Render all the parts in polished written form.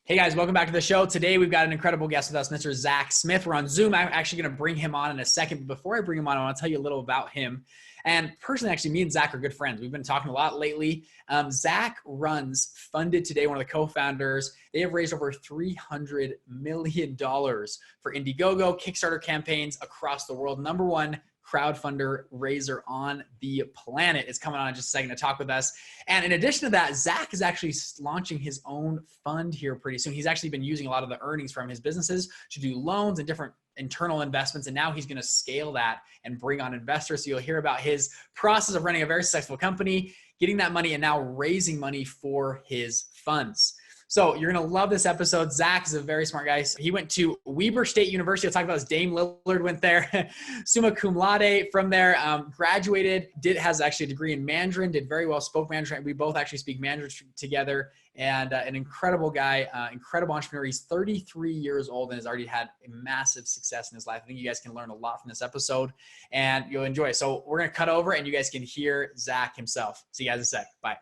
Hey guys, welcome back to the show. Today we've got an incredible guest with us, Mr. Zach Smith. We're on Zoom. I'm actually going to bring him on in a second. But before I bring him on, I want to tell you a little about him. And personally, actually, me and Zach are good friends. We've been talking a lot lately. Zach runs Funded Today, one of the co-founders. They have raised over $300 million for Indiegogo, Kickstarter campaigns across the world. Number one crowdfunder raiser on the planet is coming on in just a second to talk with us. And in addition to that, Zach is actually launching his own fund here pretty soon. He's actually been using a lot of the earnings from his businesses to do loans and different internal investments. And now he's going to scale that and bring on investors. So you'll hear about his process of running a very successful company, getting that money, and now raising money for his funds. So you're going to love this episode. Zach is a very smart guy. He went to Weber State University. I'll talk about his Dame Lillard went there. Summa cum laude from there. Graduated, has actually a degree in Mandarin, did very well, spoke Mandarin. We both actually speak Mandarin together. And an incredible guy, incredible entrepreneur. He's 33 years old and has already had a massive success in his life. I think you guys can learn a lot from this episode and you'll enjoy it. So we're going to cut over and you guys can hear Zach himself. See you guys in a sec. Bye.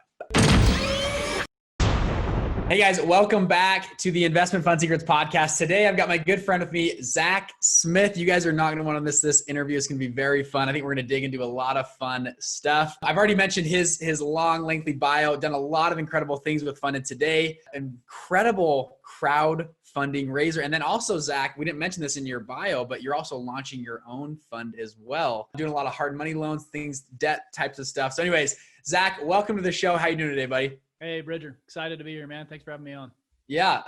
Hey guys, welcome back to the Investment Fund Secrets podcast. Today, I've got my good friend with me, Zach Smith. You guys are not going to want to miss this interview. It's going to be very fun. I think we're going to dig into a lot of fun stuff. I've already mentioned his long, lengthy bio, done a lot of incredible things with Funded Today, incredible crowdfunding raiser. And then also, Zach, we didn't mention this in your bio, but you're also launching your own fund as well. Doing a lot of hard money loans, things, debt types of stuff. So anyways, Zach, welcome to the show. How you doing today, buddy? Hey, Bridger. Excited to be here, man. Thanks for having me on. Yeah,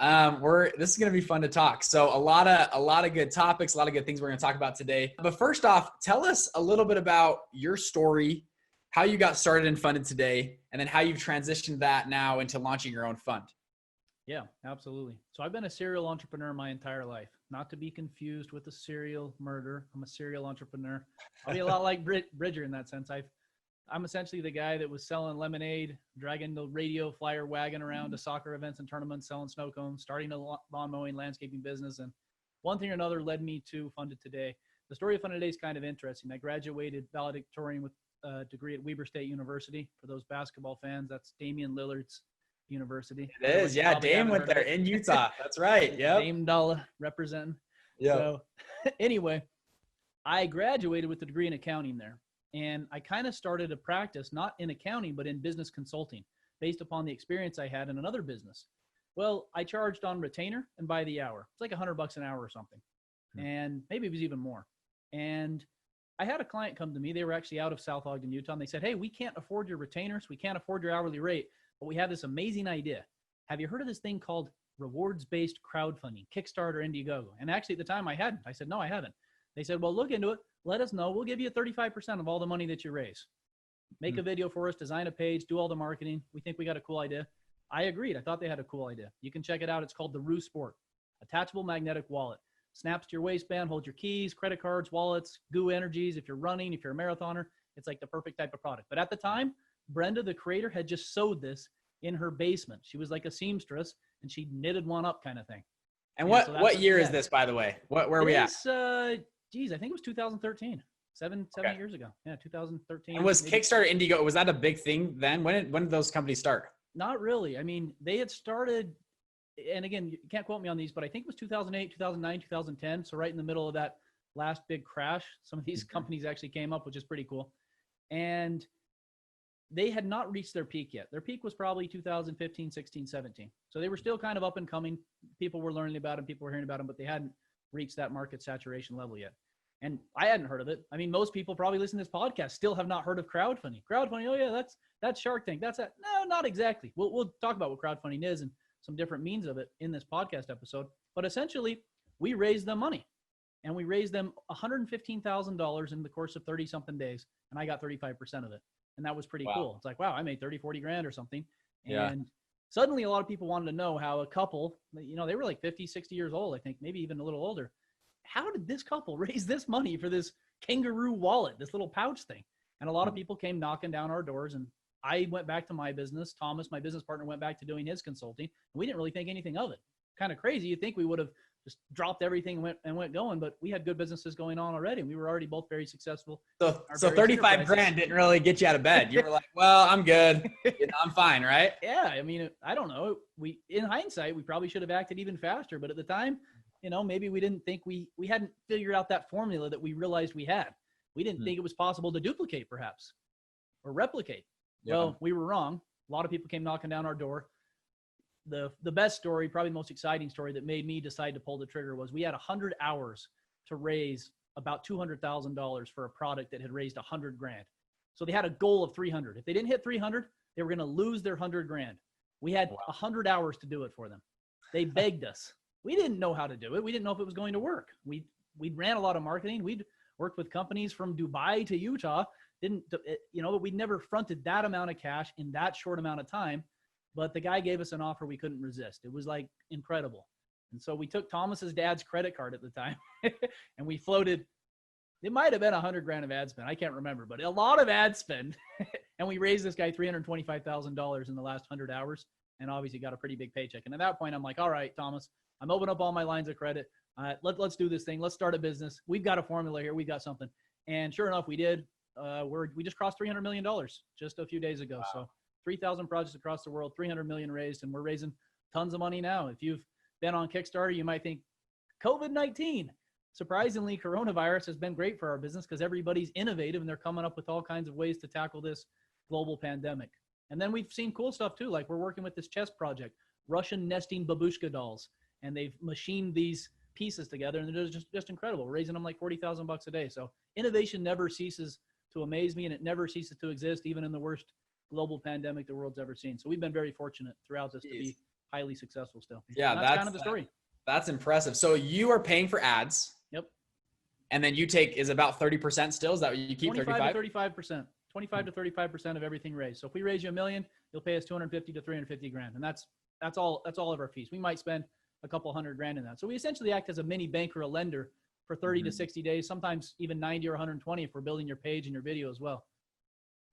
this is going to be fun to talk. So a lot of good topics, a lot of good things we're going to talk about today. But first off, tell us a little bit about your story, how you got started in Funded Today, and then how you've transitioned that now into launching your own fund. Yeah, absolutely. So I've been a serial entrepreneur my entire life, not to be confused with a serial murderer. I'm a serial entrepreneur. I'll be a lot like Bridger in that sense. I'm essentially the guy that was selling lemonade, dragging the radio flyer wagon around to soccer events and tournaments, selling snow cones, starting a lawn mowing, landscaping business. And one thing or another led me to Funded Today. The story of Funded Today is kind of interesting. I graduated valedictorian with a degree at Weber State University. For those basketball fans, that's Damian Lillard's university. It is, yeah. Dame went there in Utah. That's right. Yeah. Dame Dollar representing. Yeah. So anyway, I graduated with a degree in accounting there. And I kind of started a practice, not in accounting, but in business consulting, based upon the experience I had in another business. Well, I charged on retainer and by the hour. It's like $100 an hour or something. And maybe it was even more. And I had a client come to me. They were actually out of South Ogden, Utah. And they said, hey, we can't afford your retainers. We can't afford your hourly rate, but we have this amazing idea. Have you heard of this thing called rewards-based crowdfunding, Kickstarter, Indiegogo? And actually at the time I hadn't. I said, no, I haven't. They said, well, look into it. Let us know. We'll give you 35% of all the money that you raise. Make a video for us, design a page, do all the marketing. We think we got a cool idea. I agreed. I thought they had a cool idea. You can check it out. It's called the Roo Sport, attachable magnetic wallet. Snaps to your waistband, holds your keys, credit cards, wallets, goo energies. If you're running, if you're a marathoner, it's like the perfect type of product. But at the time, Brenda, the creator, had just sewed this in her basement. She was like a seamstress and she knitted one up kind of thing. And what year is this, by the way? Where are we at? Geez, I think it was 2013, seven years ago. Yeah, 2013. And was Kickstarter, Indiegogo, was that a big thing then? When did those companies start? Not really. I mean, they had started, and again, you can't quote me on these, but I think it was 2008, 2009, 2010. So right in the middle of that last big crash, some of these companies actually came up, which is pretty cool. And they had not reached their peak yet. Their peak was probably 2015, 16, 17. So they were still kind of up and coming. People were learning about them, people were hearing about them, but they hadn't reached that market saturation level yet. And I hadn't heard of it. I mean, most people probably listening to this podcast still have not heard of crowdfunding. Crowdfunding, oh yeah, that's Shark Tank. That's that. No, not exactly. We'll talk about what crowdfunding is and some different means of it in this podcast episode. But essentially, we raised them money. And we raised them $115,000 in the course of 30-something days. And I got 35% of it. And that was pretty cool. It's like, wow, I made 30, 40 grand or something. Yeah. And suddenly a lot of people wanted to know how a couple, they were like 50, 60 years old, I think, maybe even a little older. How did this couple raise this money for this kangaroo wallet, this little pouch thing? And a lot of people came knocking down our doors, and I went back to my business. Thomas, my business partner, went back to doing his consulting. And we didn't really think anything of it. Kind of crazy. You'd think we would have just dropped everything and went going. But we had good businesses going on already. And we were already both very successful. So 35 grand didn't really get you out of bed. You were like, well, I'm good. I'm fine, right? Yeah. I mean, I don't know. In hindsight, we probably should have acted even faster. But at the time, maybe we didn't think we hadn't figured out that formula that we realized we had. We didn't think it was possible to duplicate, perhaps, or replicate. Yeah. Well, we were wrong. A lot of people came knocking down our door. The best story, probably the most exciting story that made me decide to pull the trigger was we had 100 hours to raise about $200,000 for a product that had raised 100 grand. So they had a goal of 300. If they didn't hit 300, they were going to lose their 100 grand. We had 100 hours to do it for them. They begged us. We didn't know how to do it. We didn't know if it was going to work. We ran a lot of marketing. We'd worked with companies from Dubai to Utah. But we'd never fronted that amount of cash in that short amount of time. But the guy gave us an offer we couldn't resist. It was like incredible. And so we took Thomas's dad's credit card at the time and we floated, it might've been 100 grand of ad spend. I can't remember, but a lot of ad spend. And we raised this guy $325,000 in the last 100 hours and obviously got a pretty big paycheck. And at that point I'm like, all right, Thomas, I'm opening up all my lines of credit. Let's do this thing. Let's start a business. We've got a formula here. We've got something. And sure enough, we did. We just crossed $300 million just a few days ago. Wow. So 3,000 projects across the world, 300 million raised, and we're raising tons of money now. If you've been on Kickstarter, you might think COVID-19. Surprisingly, coronavirus has been great for our business because everybody's innovative and they're coming up with all kinds of ways to tackle this global pandemic. And then we've seen cool stuff too. Like we're working with this chess project, Russian nesting babushka dolls, and they've machined these pieces together and they're just incredible. We're raising them like $40,000 a day. So innovation never ceases to amaze me and it never ceases to exist, even in the worst global pandemic the world's ever seen. So we've been very fortunate throughout this to be highly successful still. Yeah, that's kind of the story. That's impressive. So you are paying for ads. Yep. And then you take is about 30% still. Is that what you keep? 25 to 35%. 25 to 35% of everything raised. So if we raise you $1 million, you'll pay us 250 to 350 grand, and that's all of our fees. We might spend a couple $100 grand in that. So we essentially act as a mini bank or a lender for 30 to 60 days, sometimes even 90 or 120 if we're building your page and your video as well.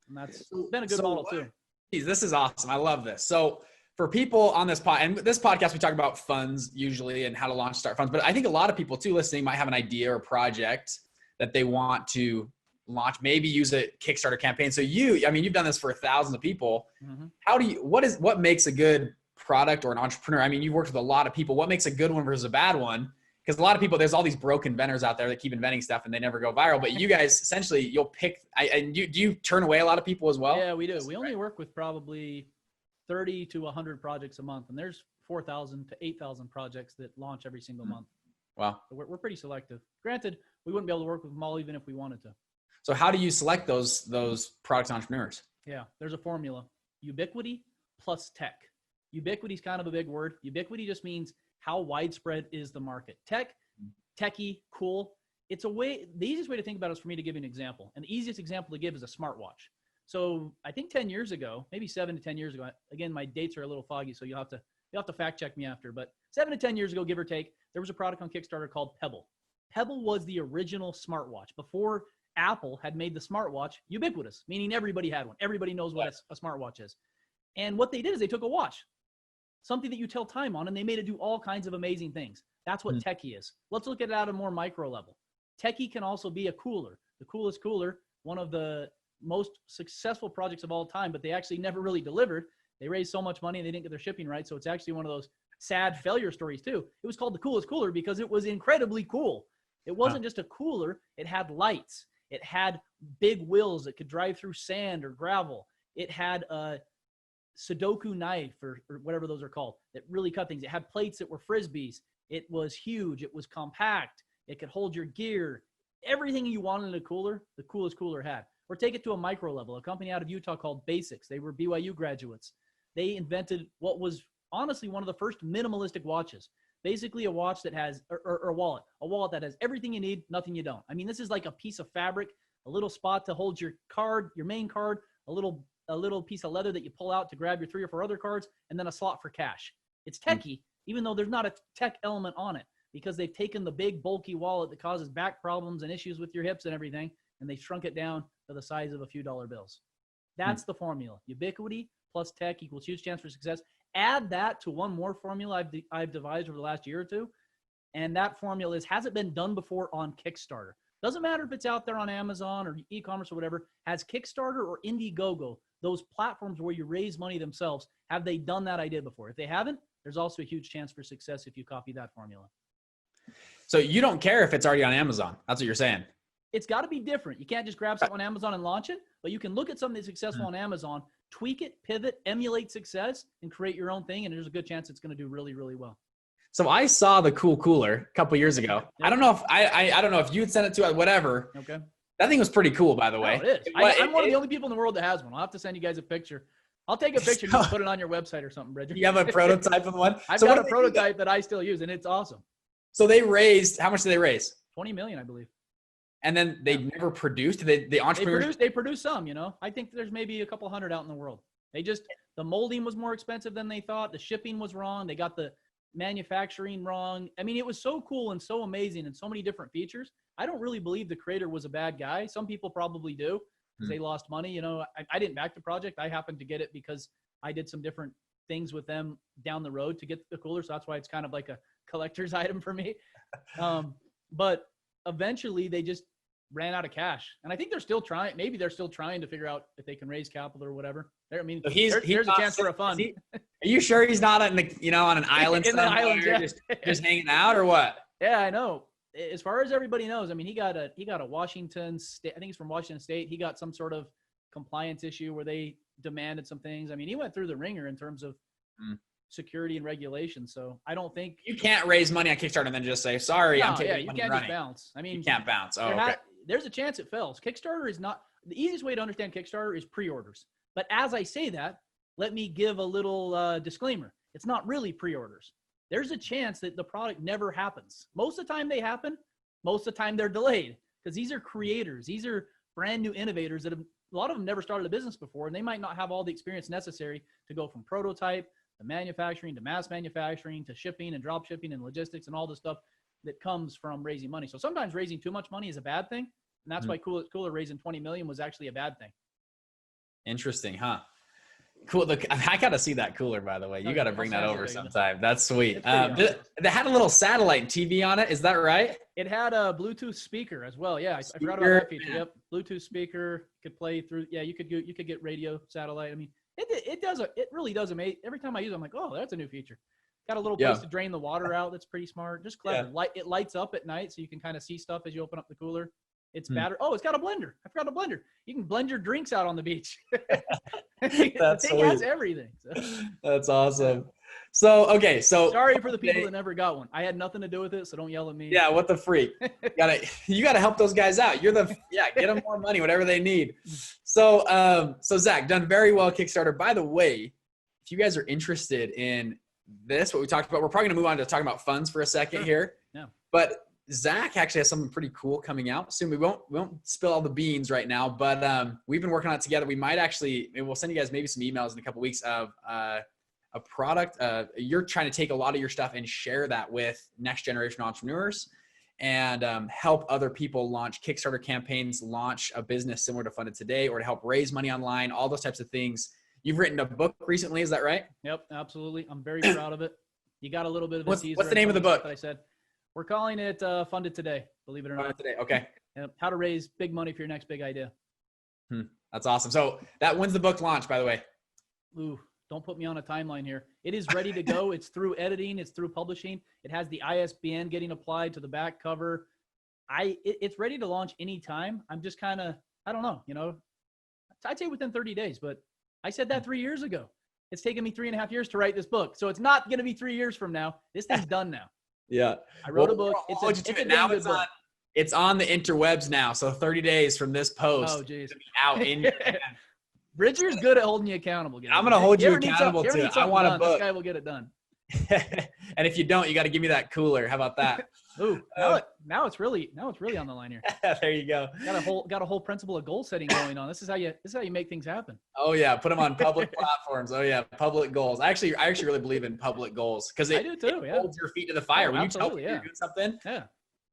And that's been a good model too. Geez, this is awesome. I love this. So for people on this podcast, we talk about funds usually and how to launch, start funds. But I think a lot of people too listening might have an idea or project that they want to launch, maybe use a Kickstarter campaign. So you've done this for thousands of people. Mm-hmm. What makes a good product or an entrepreneur? I mean, you've worked with a lot of people. What makes a good one versus a bad one? Because a lot of people, there's all these broken inventors out there that keep inventing stuff and they never go viral. But you guys, essentially, you'll pick. Do you turn away a lot of people as well? Yeah, we do. We only work with probably 30 to 100 projects a month, and there's 4,000 to 8,000 projects that launch every single month. Wow. So we're pretty selective. Granted, we wouldn't be able to work with them all even if we wanted to. So how do you select those product entrepreneurs? Yeah, there's a formula: ubiquity plus tech. Ubiquity is kind of a big word. Ubiquity just means how widespread is the market. Techie, cool. It's the easiest way to think about it is for me to give you an example. And the easiest example to give is a smartwatch. So I think 10 years ago, maybe 7 to 10 years ago, again, my dates are a little foggy, so you'll have to fact check me after, but 7 to 10 years ago, give or take, there was a product on Kickstarter called Pebble. Pebble was the original smartwatch before Apple had made the smartwatch ubiquitous, meaning everybody had one. Everybody knows what a smartwatch is. And what they did is they took a watch, something that you tell time on, and they made it do all kinds of amazing things. That's what techie is. Let's look at it at a more micro level. Techie can also be a cooler. The coolest cooler, one of the most successful projects of all time, but they actually never really delivered. They raised so much money and they didn't get their shipping right. So it's actually one of those sad failure stories too. It was called the coolest cooler because it was incredibly cool. It wasn't just a cooler. It had lights. It had big wheels that could drive through sand or gravel. It had a Sudoku knife or whatever those are called that really cut things. It had plates that were Frisbees. It was huge. It was compact. It could hold your gear. Everything you wanted in a cooler, the coolest cooler had. Or take it to a micro level. A company out of Utah called Basics. They were BYU graduates. They invented what was honestly one of the first minimalistic watches. Basically a watch that has, or a wallet that has everything you need, nothing you don't. I mean, this is like a piece of fabric, a little spot to hold your card, your main card, a little piece of leather that you pull out to grab your 3 or 4 other cards, and then a slot for cash. It's techie, even though there's not a tech element on it, because they've taken the big bulky wallet that causes back problems and issues with your hips and everything, and they shrunk it down to the size of a few dollar bills. That's the formula. Ubiquity plus tech equals huge chance for success. Add that to one more formula I've devised over the last year or two. And that formula hasn't been done before on Kickstarter. Doesn't matter if it's out there on Amazon or e-commerce or whatever. Has Kickstarter or Indiegogo, those platforms where you raise money themselves, have they done that idea before? If they haven't, there's also a huge chance for success if you copy that formula. So you don't care if it's already on Amazon. That's what you're saying. It's got to be different. You can't just grab something on Amazon and launch it, but you can look at something that's successful on Amazon, tweak it, pivot, emulate success, and create your own thing. And there's a good chance it's going to do really, really well. So I saw the cool cooler a couple years ago. Yeah. I don't know if I don't know if you'd sent it to us, whatever. Okay. That thing was pretty cool, by the way. No, it is. I'm one of the only people in the world that has one. I'll have to send you guys a picture. I'll take a picture and just put it on your website or something, Bridger. You have a prototype of one? I've got a prototype that I still use, and it's awesome. So they raised, how much did they raise? 20 million, I believe. And then they never produced. The entrepreneurs. They produced some, you know. I think there's maybe a couple hundred out in the world. The molding was more expensive than they thought. The shipping was wrong. They got the manufacturing wrong. I mean, it was so cool and so amazing and so many different features. I don't really believe the creator was a bad guy. Some people probably do because they lost money. You know, I didn't back the project. I happened to get it because I did some different things with them down the road to get the cooler. So that's why it's kind of like a collector's item for me. But eventually they just ran out of cash. And I think they're still trying. Maybe they're still trying to figure out if they can raise capital or whatever. I mean, so there's a chance for a fund. Are you sure he's not on an island in the islands, yeah. just hanging out or what? Yeah, I know. As far as everybody knows, I mean, he got a Washington State. I think he's from Washington State. He got some sort of compliance issue where they demanded some things. I mean, he went through the ringer in terms of security and regulation. So I don't think you can't raise money on Kickstarter and then just say, sorry, I'm taking you can't just bounce. I mean, you can't bounce. Oh, okay. There's a chance it fails. Kickstarter is not the easiest way to understand Kickstarter is pre-orders. But as I say that, let me give a little disclaimer. It's not really pre-orders. There's a chance that the product never happens. Most of the time they happen. Most of the time they're delayed because these are creators. These are brand new innovators that a lot of them never started a business before, and they might not have all the experience necessary to go from prototype to manufacturing to mass manufacturing to shipping and drop shipping and logistics and all the stuff that comes from raising money. So sometimes raising too much money is a bad thing. And that's why Cooler raising 20 million was actually a bad thing. Interesting, huh? Cool. Look, I got to see that cooler, by the way. You got to bring that over sometime. That's sweet. They had a little satellite TV on it. Is that right? It had a Bluetooth speaker as well. Yeah, I forgot about that feature. Yep, Bluetooth speaker could play through. Yeah, you could get radio, satellite. I mean, it really does amazing. Every time I use it, I'm like, oh, that's a new feature. Got a little place to drain the water out. That's pretty smart. Just clever. Yeah. It lights up at night, so you can kind of see stuff as you open up the cooler. It's battery. Oh, it's got a blender. I forgot a blender. You can blend your drinks out on the beach. The thing has everything. So. That's awesome. So, okay. So sorry for the people that never got one. I had nothing to do with it, so don't yell at me. Yeah, what the freak. You gotta help those guys out. Get them more money, whatever they need. So Zach, done very well Kickstarter. By the way, if you guys are interested in this, what we talked about, we're probably gonna move on to talking about funds for a second here. Yeah. But Zach actually has something pretty cool coming out soon. We won't spill all the beans right now, but we've been working on it together. We might we'll send you guys maybe some emails in a couple weeks of a product. You're trying to take a lot of your stuff and share that with next generation entrepreneurs and help other people launch Kickstarter campaigns, launch a business similar to Funded Today, or to help raise money online, all those types of things. You've written a book recently, is that right? Yep, absolutely. I'm very proud of it. You got a little bit of a teaser. What's the name of the book? That I said. We're calling it Funded Today, believe it or not. Funded Today, okay. How to raise big money for your next big idea. That's awesome. So when's the book launch, by the way? Ooh, don't put me on a timeline here. It is ready to go. It's through editing. It's through publishing. It has the ISBN getting applied to the back cover. It's ready to launch anytime. I'm just kind of, I don't know, I'd say within 30 days, but I said that 3 years ago. It's taken me 3.5 years to write this book. So it's not going to be 3 years from now. This thing's done now. Yeah. I wrote a book. It's on the interwebs now. So 30 days from this post. Oh, geez. Out in your hand. Bridger's good at holding you accountable. I'm going to hold you accountable too. I want a book. This guy will get it done. And if you don't, you got to give me that cooler. How about that? Ooh, now it's really on the line here. There you go. Got a whole principle of goal setting going on. This is how you make things happen. Oh yeah, put them on public platforms. Oh yeah, public goals. I actually really believe in public goals because I do too. Yeah, holds your feet to the fire. When you tell me you're doing something. Yeah.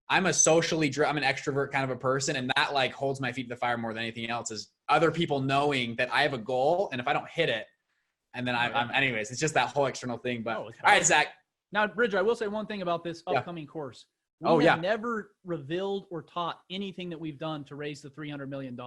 I'm an extrovert kind of a person, and that like holds my feet to the fire more than anything else. Is other people knowing that I have a goal, and if I don't hit it, and then anyways, it's just that whole external thing. But all right, Zach. Now, Bridger, I will say one thing about this upcoming course. We have never revealed or taught anything that we've done to raise the $300 million.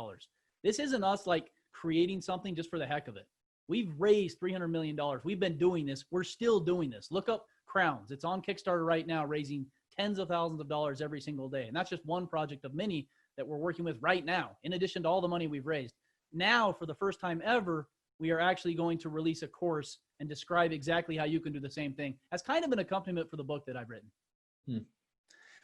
This isn't us like creating something just for the heck of it. We've raised $300 million. We've been doing this. We're still doing this. Look up Crowns. It's on Kickstarter right now, raising tens of thousands of dollars every single day. And that's just one project of many that we're working with right now, in addition to all the money we've raised. Now, for the first time ever, we are actually going to release a course and describe exactly how you can do the same thing as kind of an accompaniment for the book that I've written.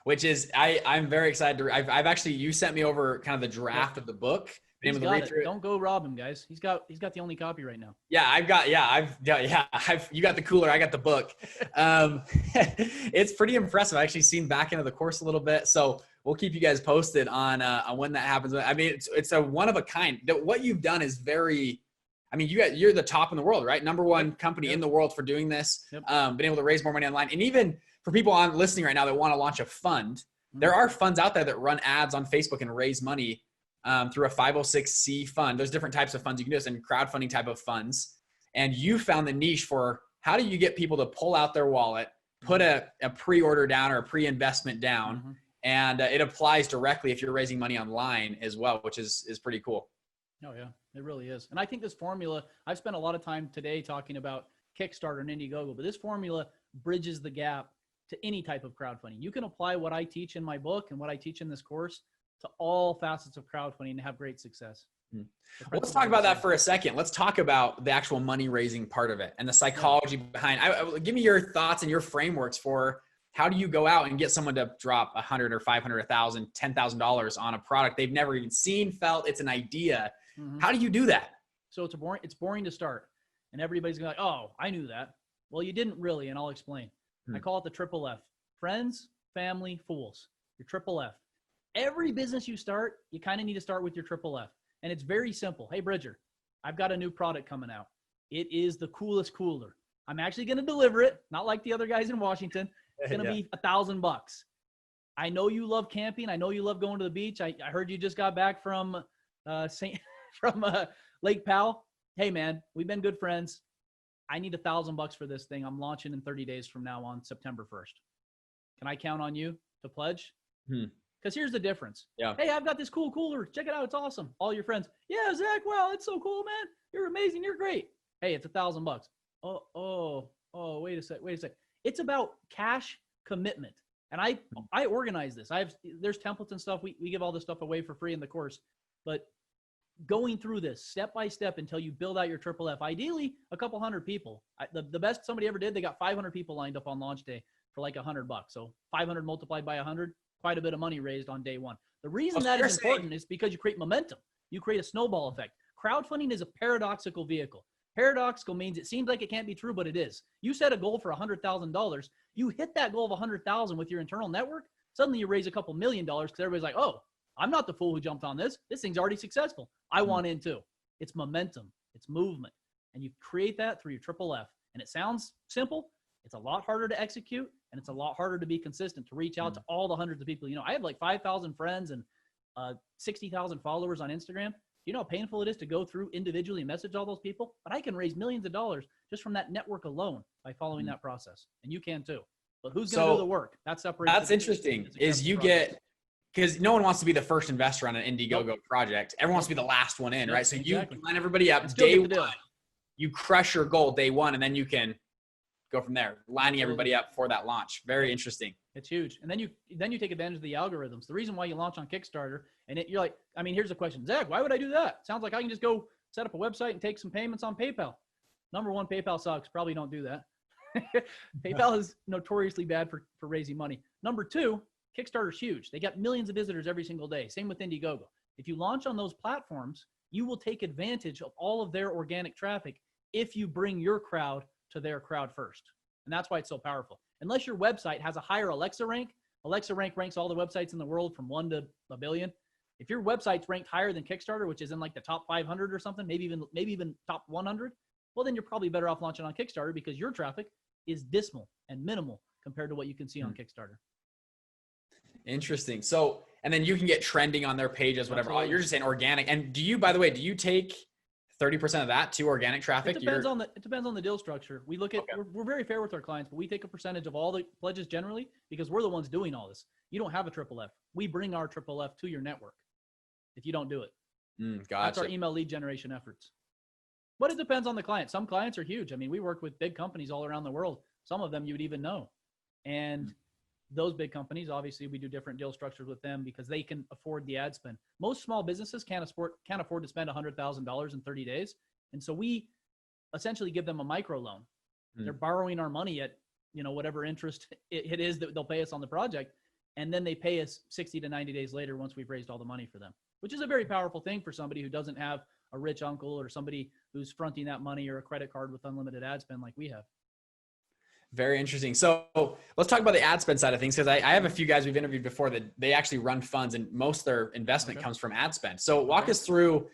Which is, I'm very excited to, I've actually, you sent me over kind of the draft of the book. He's got it. Don't go rob him, guys. He's got the only copy right now. Yeah, you got the cooler. I got the book. It's pretty impressive. I actually seen back into the course a little bit. So we'll keep you guys posted on when that happens. I mean, it's a one of a kind. What you've done is very, I mean, you're the top in the world, right? Number one company in the world for doing this, been able to raise more money online. And even for people listening right now that want to launch a fund, there are funds out there that run ads on Facebook and raise money through a 506c fund. There's different types of funds you can do this, and crowdfunding type of funds. And you found the niche for how do you get people to pull out their wallet, put a pre-order down or a pre-investment down, and it applies directly if you're raising money online as well, which is pretty cool. Oh yeah, it really is. And I think this formula, I've spent a lot of time today talking about Kickstarter and Indiegogo, but this formula bridges the gap to any type of crowdfunding. You can apply what I teach in my book and what I teach in this course to all facets of crowdfunding and have great success. Well, let's talk about that for a second. Let's talk about the actual money raising part of it and the psychology behind. Give me your thoughts and your frameworks for how do you go out and get someone to drop $100 or $500, $1,000, $10,000 on a product they've never even seen, felt. It's an idea. How do you do that? So it's boring to start, and everybody's gonna be like, oh, I knew that. Well, you didn't really, and I'll explain. I call it the triple F: friends, family, fools. Your triple F. Every business you start, you kind of need to start with your triple F. And it's very simple. Hey, Bridger, I've got a new product coming out. It is the coolest cooler. I'm actually going to deliver it, not like the other guys in Washington. It's going to be $1,000. I know you love camping. I know you love going to the beach. I heard you just got back from Lake Powell. Hey, man, we've been good friends. I need $1,000 for this thing. I'm launching in 30 days from now on September 1st. Can I count on you to pledge? Because here's the difference. Hey, I've got this cool cooler. Check it out. It's awesome. All your friends. Yeah, Zach, wow, it's so cool, man. You're amazing. You're great. Hey, it's $1,000. Oh, wait a sec. It's about cash commitment. And I organize this. There's templates and stuff. We give all this stuff away for free in the course. But going through this step by step until you build out your triple F, ideally a couple hundred people. The best somebody ever did, they got 500 people lined up on launch day for like $100. So 500 multiplied by 100. Quite a bit of money raised on day one. The reason that is important is because you create momentum. You create a snowball effect. Crowdfunding is a paradoxical vehicle. Paradoxical means it seems like it can't be true, but it is. You set a goal for $100,000. You hit that goal of $100,000 with your internal network. Suddenly you raise a couple $1 million because everybody's like, oh, I'm not the fool who jumped on this. This thing's already successful. I want in too. It's momentum. It's movement. And you create that through your triple F. And it sounds simple. It's a lot harder to execute, and it's a lot harder to be consistent, to reach out to all the hundreds of people. You know, I have like 5,000 friends and 60,000 followers on Instagram. You know how painful it is to go through individually and message all those people? But I can raise millions of dollars just from that network alone by following that process. And you can too. But who's going to do the work? That's interesting is you get, because no one wants to be the first investor on an Indiegogo project. Everyone wants to be the last one in, right? So you line everybody up day one. You crush your goal day one, and then you can go from there, lining everybody up for that launch. Very interesting. It's huge. And then you take advantage of the algorithms. The reason why you launch on Kickstarter, and you're like, I mean, here's the question, Zach, why would I do that? Sounds like I can just go set up a website and take some payments on PayPal. Number one, PayPal sucks. Probably don't do that. PayPal is notoriously bad for raising money. Number two, Kickstarter's huge. They got millions of visitors every single day. Same with Indiegogo. If you launch on those platforms, you will take advantage of all of their organic traffic if you bring your crowd to their crowd first. And that's why it's so powerful. Unless your website has a higher Alexa rank ranks all the websites in the world from 1 to a billion. If your website's ranked higher than Kickstarter, which is in like the top 500 or something, maybe even top 100, well, then you're probably better off launching on Kickstarter because your traffic is dismal and minimal compared to what you can see on Kickstarter. Interesting. So, and then you can get trending on their pages, whatever. Absolutely. You're just saying organic. And by the way, do you take 30% of that to organic traffic? It depends on the deal structure. We look at, we're very fair with our clients, but we take a percentage of all the pledges generally because we're the ones doing all this. You don't have a triple F. We bring our triple F to your network if you don't do it. Gotcha. That's our email lead generation efforts. But it depends on the client. Some clients are huge. I mean, we work with big companies all around the world. Some of them you would even know. And those big companies, obviously, we do different deal structures with them because they can afford the ad spend. Most small businesses can't afford to spend $100,000 in 30 days. And so we essentially give them a micro loan. They're borrowing our money at, whatever interest it is that they'll pay us on the project. And then they pay us 60 to 90 days later once we've raised all the money for them, which is a very powerful thing for somebody who doesn't have a rich uncle or somebody who's fronting that money or a credit card with unlimited ad spend like we have. Very interesting. So let's talk about the ad spend side of things, because I have a few guys we've interviewed before that they actually run funds and most of their investment comes from ad spend. So walk us through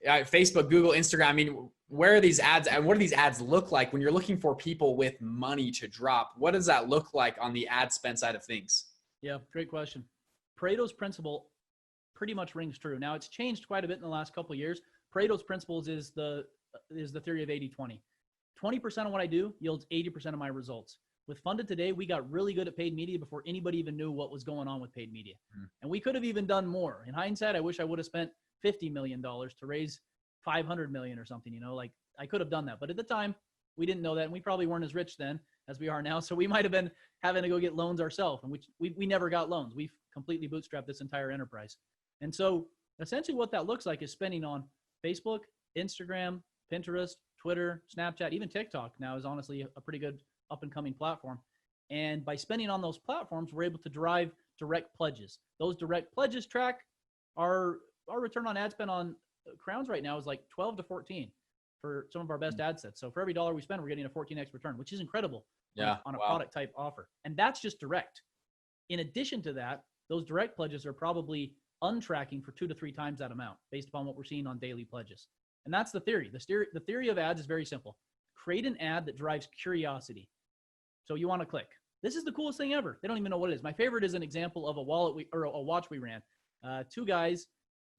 Facebook, Google, Instagram. I mean, where are these ads and what do these ads look like when you're looking for people with money to drop? What does that look like on the ad spend side of things? Yeah, great question. Pareto's principle pretty much rings true. Now it's changed quite a bit in the last couple of years. Pareto's principles is the theory of 80-20. 20% of what I do yields 80% of my results. With Funded Today, we got really good at paid media before anybody even knew what was going on with paid media. And we could have even done more. In hindsight, I wish I would have spent $50 million to raise $500 million or something, like I could have done that. But at the time, we didn't know that. And we probably weren't as rich then as we are now. So we might've been having to go get loans ourselves. And we never got loans. We've completely bootstrapped this entire enterprise. And so essentially what that looks like is spending on Facebook, Instagram, Pinterest, Twitter, Snapchat, even TikTok now is honestly a pretty good up and coming platform. And by spending on those platforms, we're able to drive direct pledges. Those direct pledges track our return on ad spend on Crowns right now is like 12 to 14 for some of our best ad sets. So for every dollar we spend, we're getting a 14x return, which is incredible on a product type offer. And that's just direct. In addition to that, those direct pledges are probably untracking for 2 to 3 times that amount based upon what we're seeing on daily pledges. And that's the theory. The theory of ads is very simple. Create an ad that drives curiosity. So you want to click. This is the coolest thing ever. They don't even know what it is. My favorite is an example of a watch we ran. 2 guys,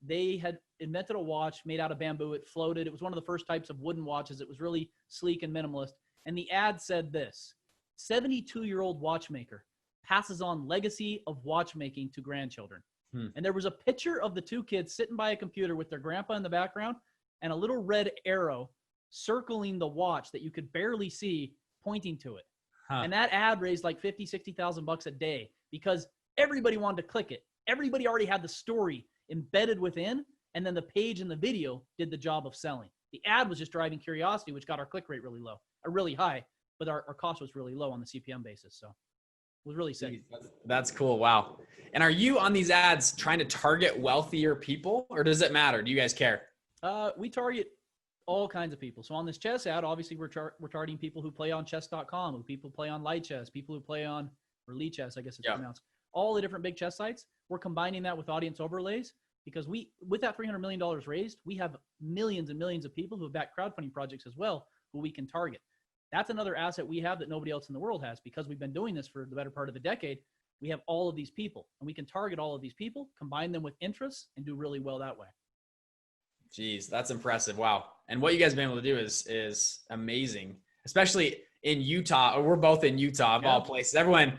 they had invented a watch made out of bamboo. It floated. It was one of the first types of wooden watches. It was really sleek and minimalist. And the ad said this: 72-year-old watchmaker passes on legacy of watchmaking to grandchildren. And there was a picture of the 2 kids sitting by a computer with their grandpa in the background and a little red arrow circling the watch that you could barely see pointing to it. And that ad raised like $50,000-$60,000 a day because everybody wanted to click it. Everybody already had the story embedded within, and then the page and the video did the job of selling. The ad was just driving curiosity, which got our click rate really high, but our cost was really low on the CPM basis. So it was really sick. That's cool. Wow. And are you on these ads trying to target wealthier people, or does it matter? Do you guys care? We target all kinds of people. So on this chess ad, obviously we're targeting people who play on chess.com, who people play on Light Chess, people who play on, or Lee Chess, I guess it's pronounced, all the different big chess sites. We're combining that with audience overlays because with that $300 million raised, we have millions and millions of people who have backed crowdfunding projects as well, who we can target. That's another asset we have that nobody else in the world has because we've been doing this for the better part of a decade. We have all of these people and we can target all of these people, combine them with interests, and do really well that way. Jeez, that's impressive. Wow. And what you guys have been able to do is amazing, especially in Utah. We're both in Utah of all places. Everyone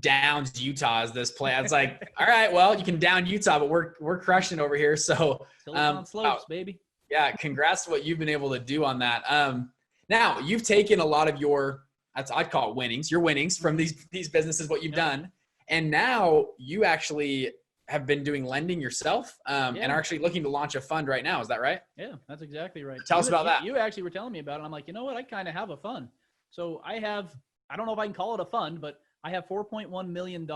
downs Utah as this play. It's like, all right, well, you can down Utah, but we're crushing it over here. So Silicon slopes, baby. Yeah. Congrats to what you've been able to do on that. Now you've taken a lot of I'd call it winnings, your winnings from these businesses, what you've done. And now you actually have been doing lending yourself and are actually looking to launch a fund right now. Is that right? Yeah, that's exactly right. Tell us about that. You actually were telling me about it. I'm like, you know what? I kind of have a fund. So I don't know if I can call it a fund, but I have $4.1 million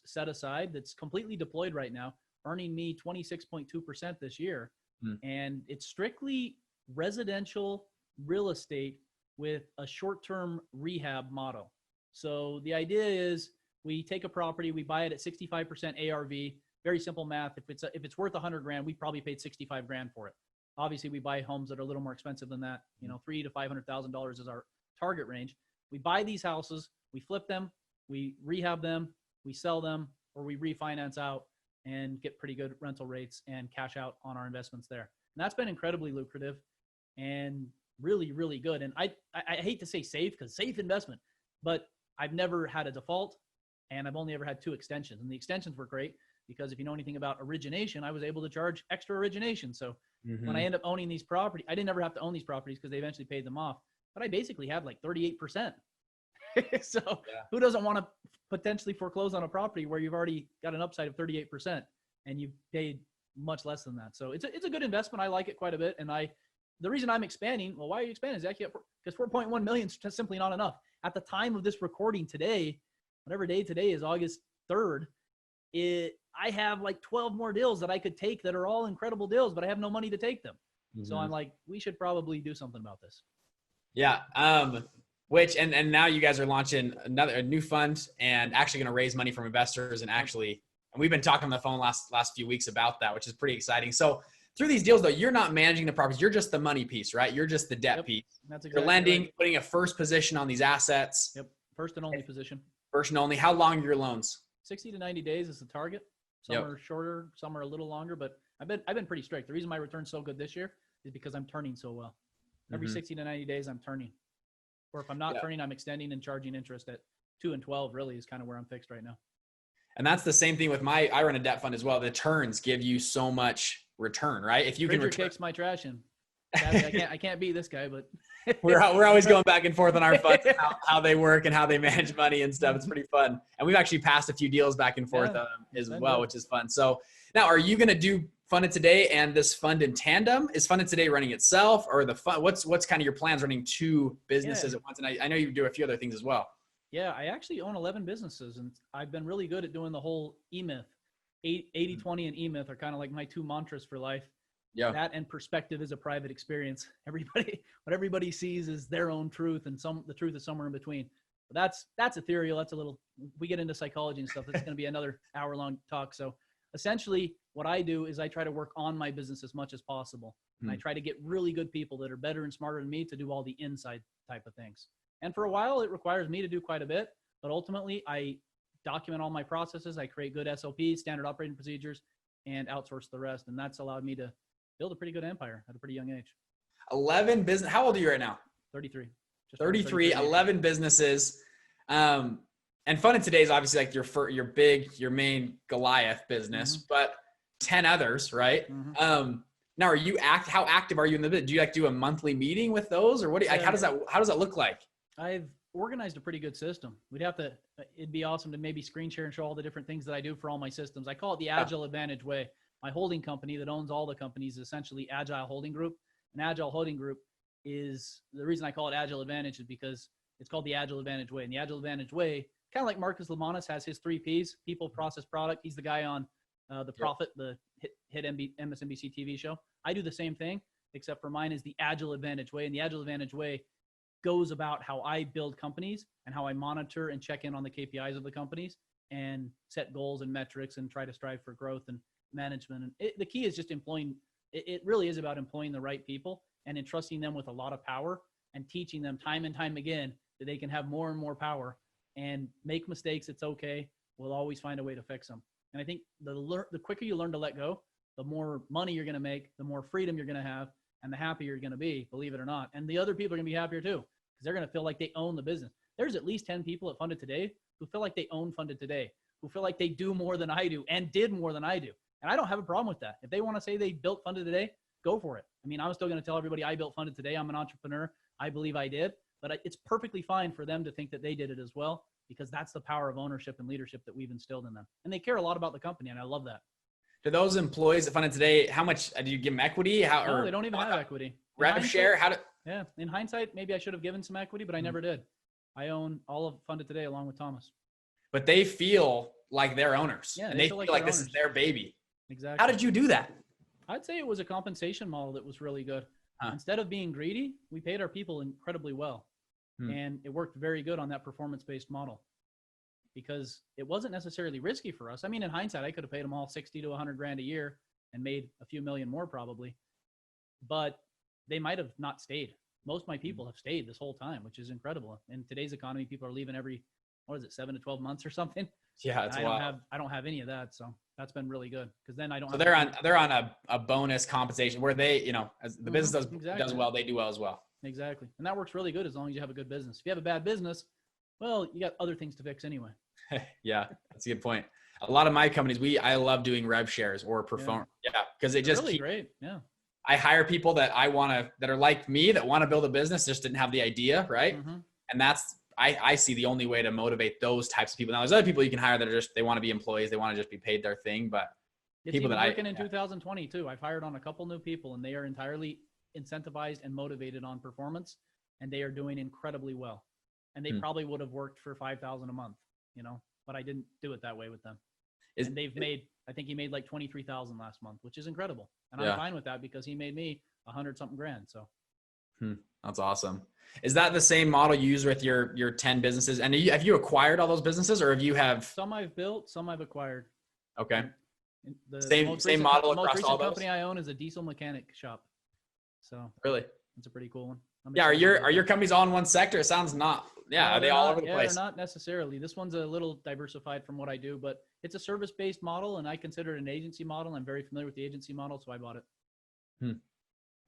set aside that's completely deployed right now, earning me 26.2% this year. And it's strictly residential real estate with a short-term rehab model. So the idea is we take a property, we buy it at 65% ARV. Very simple math. If it's worth $100,000, we probably paid $65,000 for it. Obviously, we buy homes that are a little more expensive than that. $300,000 to $500,000 is our target range. We buy these houses, we flip them, we rehab them, we sell them, or we refinance out and get pretty good rental rates and cash out on our investments there. And that's been incredibly lucrative. and really, really good. And I hate to say safe, because safe investment, but I've never had a default, and I've only ever had 2 extensions. And the extensions were great because if you know anything about origination, I was able to charge extra origination. So when I end up owning these properties, I didn't ever have to own these properties because they eventually paid them off. But I basically had like 38%. So who doesn't want to potentially foreclose on a property where you've already got an upside of 38% and you've paid much less than that? So it's a good investment. I like it quite a bit. And the reason I'm expanding, well, why are you expanding? Is actually because 4.1 million is just simply not enough. At the time of this recording today, whatever day today is, August 3rd, I have like 12 more deals that I could take that are all incredible deals, but I have no money to take them. So I'm like, we should probably do something about this. Yeah. Which, and now you guys are launching a new fund and actually going to raise money from investors, and we've been talking on the phone last few weeks about that, which is pretty exciting. So through these deals though, you're not managing the properties. You're just the money piece, right? You're just the debt piece. That's exactly you're lending, right. putting a first position on these assets. Yep. First and only position. First and only. How long are your loans? 60 to 90 days is the target. Some are shorter, some are a little longer, but I've been pretty strict. The reason my return's so good this year is because I'm turning so well. Every 60 to 90 days, I'm turning. Or if I'm not turning, I'm extending and charging interest at 2 and 12 really is kind of where I'm fixed right now. And that's the same thing with I run a debt fund as well. The turns give you so much return, right? If you can kicks my trash in. Sadly, I can't beat this guy, but we're always going back and forth on our funds, how they work and how they manage money and stuff. It's pretty fun. And we've actually passed a few deals back and forth as well, which is fun. So now, are you going to do Funded Today and this fund in tandem? Is Funded Today running itself, or the fund? What's kind of your plans running 2 businesses at once? And I know you do a few other things as well. Yeah, I actually own 11 businesses, and I've been really good at doing the whole E-Myth. 80-20 and E-Myth are kind of like my 2 mantras for life. Yeah. That and perspective is a private experience. What everybody sees is their own truth, and the truth is somewhere in between. But that's ethereal. That's a little, we get into psychology and stuff. That's going to be another hour-long talk. So essentially what I do is I try to work on my business as much as possible. And I try to get really good people that are better and smarter than me to do all the inside type of things. And for a while, it requires me to do quite a bit, but ultimately I document all my processes. I create good SOPs, standard operating procedures, and outsource the rest. And that's allowed me to build a pretty good empire at a pretty young age. 11 business. How old are you right now? 33. Just 33, 11 businesses. And Funded Today is obviously like your main Goliath business, but 10 others, right? Now, how active are you in the business? Do you do a monthly meeting with those, or how does that look like? I've organized a pretty good system. It'd be awesome to maybe screen share and show all the different things that I do for all my systems. I call it the Agile Advantage Way. My holding company that owns all the companies is essentially Agile Holding Group. And Agile Holding Group is, the reason I call it Agile Advantage is because it's called the Agile Advantage Way. And the Agile Advantage Way, kind of like Marcus Lemonis has his 3 Ps, people, process, product. He's the guy on The Profit, the hit MSNBC TV show. I do the same thing, except for mine is the Agile Advantage Way. And the Agile Advantage Way goes about how I build companies and how I monitor and check in on the KPIs of the companies and set goals and metrics and try to strive for growth and management. And the key is just it really is about employing the right people and entrusting them with a lot of power and teaching them time and time again that they can have more and more power and make mistakes. It's okay. We'll always find a way to fix them. And I think the quicker you learn to let go, the more money you're going to make, the more freedom you're going to have, and the happier you're going to be, believe it or not. And the other people are going to be happier too, because they're going to feel like they own the business. There's at least 10 people at Funded Today who feel like they own Funded Today, who feel like they do more than I do and did more than I do. And I don't have a problem with that. If they want to say they built Funded Today, go for it. I mean, I'm still going to tell everybody I built Funded Today. I'm an entrepreneur. I believe I did. But it's perfectly fine for them to think that they did it as well, because that's the power of ownership and leadership that we've instilled in them. And they care a lot about the company, and I love that. Do those employees at Funded Today, how much do you give them equity? No, they don't even have equity. Rev share? Yeah, in hindsight, maybe I should have given some equity, but I never did. I own all of Funded Today along with Thomas. But they feel like they're owners. Yeah, and they feel like this is their baby. Exactly. How did you do that? I'd say it was a compensation model that was really good. Instead of being greedy, we paid our people incredibly well. And it worked very good on that performance-based model because it wasn't necessarily risky for us. I mean, in hindsight, I could have paid them all 60 to 100 grand a year and made a few million more probably, but they might have not stayed. Most of my people have stayed this whole time, which is incredible. In today's economy, people are leaving every, 7 to 12 months or something. Yeah, it's wild. I don't have any of that. So That's been really good because then I don't. So they're on a bonus compensation where they, as the business does well, they do well as well. Exactly. And that works really good as long as you have a good business. If you have a bad business, well, you got other things to fix anyway. Yeah, that's a good point. A lot of my companies, I love doing rev shares or perform. Yeah. Because it just really great. Yeah. I hire people that that are like me, that want to build a business, just didn't have the idea. Right. Mm-hmm. And that's, I see the only way to motivate those types of people. Now there's other people you can hire that are just, they want to be employees. They want to just be paid their thing. But it's people that working in 2020 too. I've hired on a couple new people and they are entirely incentivized and motivated on performance, and they are doing incredibly well. And they probably would have worked for $5,000 a month, but I didn't do it that way with them. And they've made, I think he made like $23,000 last month, which is incredible. And I'm fine with that because he made me $100-something grand. So that's awesome. Is that the same model you use with your 10 businesses? And have you acquired all those businesses, or have some I've built, some I've acquired? Okay. The same model across all those? The most recent company I own is a diesel mechanic shop. So really, it's a pretty cool one. Yeah. Are your companies all in one sector? It sounds not. Yeah. No, are they all over the place? They're not necessarily. This one's a little diversified from what I do, but it's a service-based model, and I consider it an agency model. I'm very familiar with the agency model, so I bought it.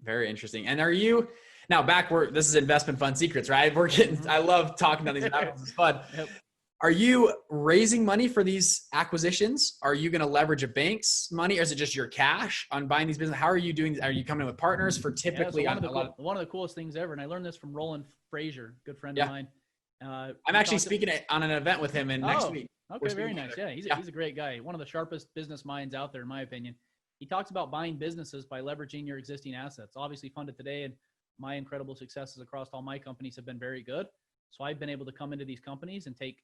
Very interesting. And are you now this is investment fund secrets, right? I love talking about these investments. It's fun. Yep. Are you raising money for these acquisitions? Are you going to leverage a bank's money, or is it just your cash on buying these businesses? How are you doing? Are you coming in with partners for typically? One of the coolest things ever, and I learned this from Roland Frazier, good friend of mine. I'm actually speaking on an event with him next week. Okay, very nice. Yeah, he's a great guy. One of the sharpest business minds out there, in my opinion. He talks about buying businesses by leveraging your existing assets. Obviously funded today, and my incredible successes across all my companies have been very good. So I've been able to come into these companies and take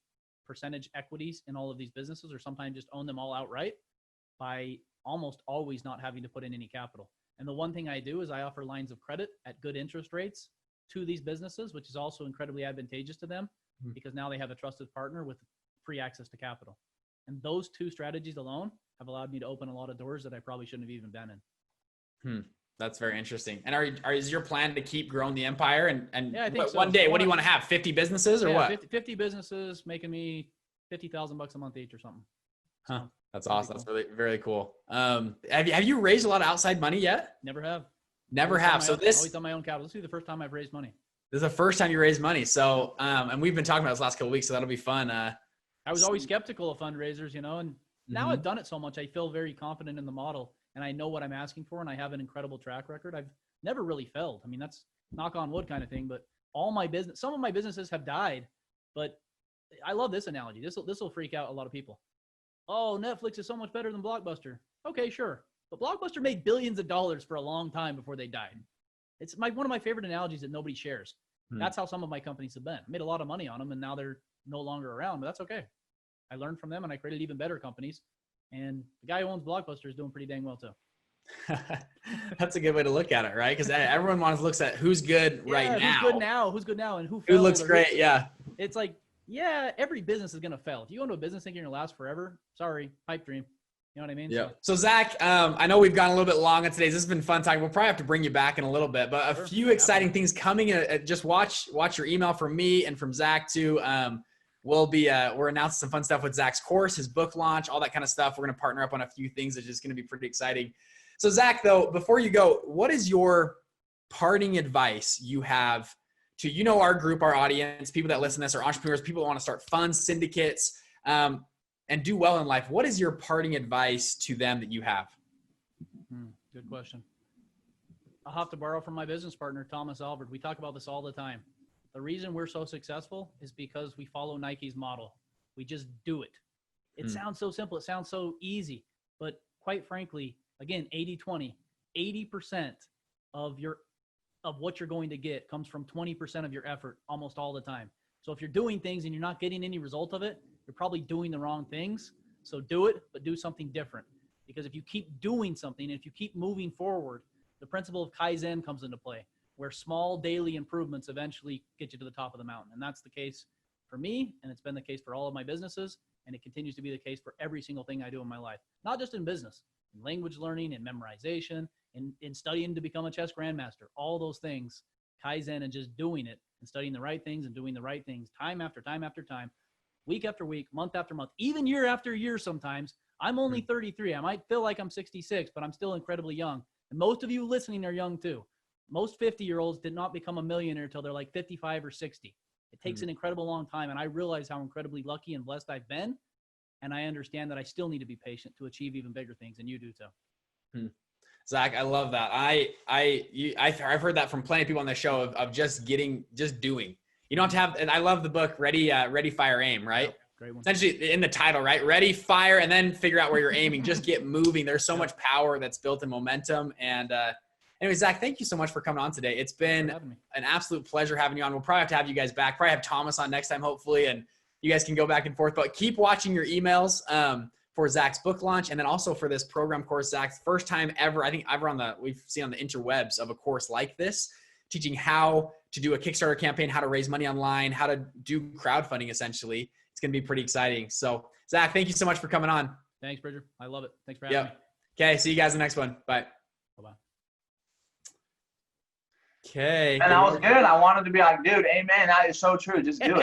percentage equities in all of these businesses, or sometimes just own them all outright by almost always not having to put in any capital. And the one thing I do is I offer lines of credit at good interest rates to these businesses, which is also incredibly advantageous to them because now they have a trusted partner with free access to capital. And those two strategies alone have allowed me to open a lot of doors that I probably shouldn't have even been in. That's very interesting. And is your plan to keep growing the empire? And yeah, I think so. One day, what do you want to have? 50 businesses or what? 50 businesses making me $50,000 a month each or something. Huh. That's awesome. Cool. That's really, very cool. Have you raised a lot of outside money yet? Never have. Never have. So always on my own capital. This will be the first time I've raised money. This is the first time you raised money. So, and we've been talking about this last couple of weeks, so that'll be fun. I was always skeptical of fundraisers, and now I've done it so much. I feel very confident in the model, and I know what I'm asking for, and I have an incredible track record. I've never really failed. I mean, that's knock on wood kind of thing, but some of my businesses have died, but I love this analogy. This will freak out a lot of people. Oh, Netflix is so much better than Blockbuster. Okay, sure. But Blockbuster made billions of dollars for a long time before they died. It's one of my favorite analogies that nobody shares. That's how some of my companies have been. I made a lot of money on them, and now they're no longer around, but that's okay. I learned from them, and I created even better companies. And the guy who owns Blockbuster is doing pretty dang well too. That's a good way to look at it, right? Because everyone looks at who's good right now. Who's good now, and who looks great. Yeah. It's like, every business is going to fail. If you go into a business thinking you're going to last forever, sorry, pipe dream. You know what I mean? Yeah. So Zach, I know we've gone a little bit long on today. This has been fun talking. We'll probably have to bring you back in a little bit, but a few exciting things coming. Just watch your email from me and from Zach too. We're announcing some fun stuff with Zach's course, his book launch, all that kind of stuff. We're going to partner up on a few things that's just going to be pretty exciting. So Zach, though, before you go, what is your parting advice you have to, our group, our audience, people that listen to this are entrepreneurs, people that want to start funds, syndicates, and do well in life. What is your parting advice to them that you have? Good question. I'll have to borrow from my business partner, Thomas Albert. We talk about this all the time. The reason we're so successful is because we follow Nike's model. We just do it. It sounds so simple. It sounds so easy. But quite frankly, again, 80-20, 80% of what you're going to get comes from 20% of your effort almost all the time. So if you're doing things and you're not getting any result of it, you're probably doing the wrong things. So do it, but do something different. Because if you keep doing something, if you keep moving forward, the principle of Kaizen comes into play, where small daily improvements eventually get you to the top of the mountain. And that's the case for me, and it's been the case for all of my businesses, and it continues to be the case for every single thing I do in my life. Not just in business, in language learning, in memorization, in studying to become a chess grandmaster, all those things, Kaizen and just doing it and studying the right things and doing the right things time after time after time, week after week, month after month, even year after year sometimes, I'm only 33. I might feel like I'm 66, but I'm still incredibly young. And most of you listening are young too. Most 50-year-olds did not become a millionaire until they're like 55 or 60. It takes an incredible long time. And I realize how incredibly lucky and blessed I've been. And I understand that I still need to be patient to achieve even bigger things. And you do too. Zach, I love that. I've heard that from plenty of people on the show of just doing. You don't have to have, and I love the book, Ready, Fire, Aim, right? Yep, great one. Essentially in the title, right? Ready, fire, and then figure out where you're aiming. Just get moving. There's so much power that's built in momentum. And anyway, Zach, thank you so much for coming on today. It's been an absolute pleasure having you on. We'll probably have to have you guys back. Probably have Thomas on next time, hopefully, and you guys can go back and forth. But keep watching your emails for Zach's book launch, and then also for this program course. Zach's first time ever, I think ever we've seen on the interwebs of a course like this, teaching how to do a Kickstarter campaign, how to raise money online, how to do crowdfunding. Essentially, it's going to be pretty exciting. So, Zach, thank you so much for coming on. Thanks, Bridger. I love it. Thanks for having me. Okay, see you guys in the next one. Bye. Bye-bye. Okay. And that was good. I wanted to be like, dude, amen. That is so true. Just do it.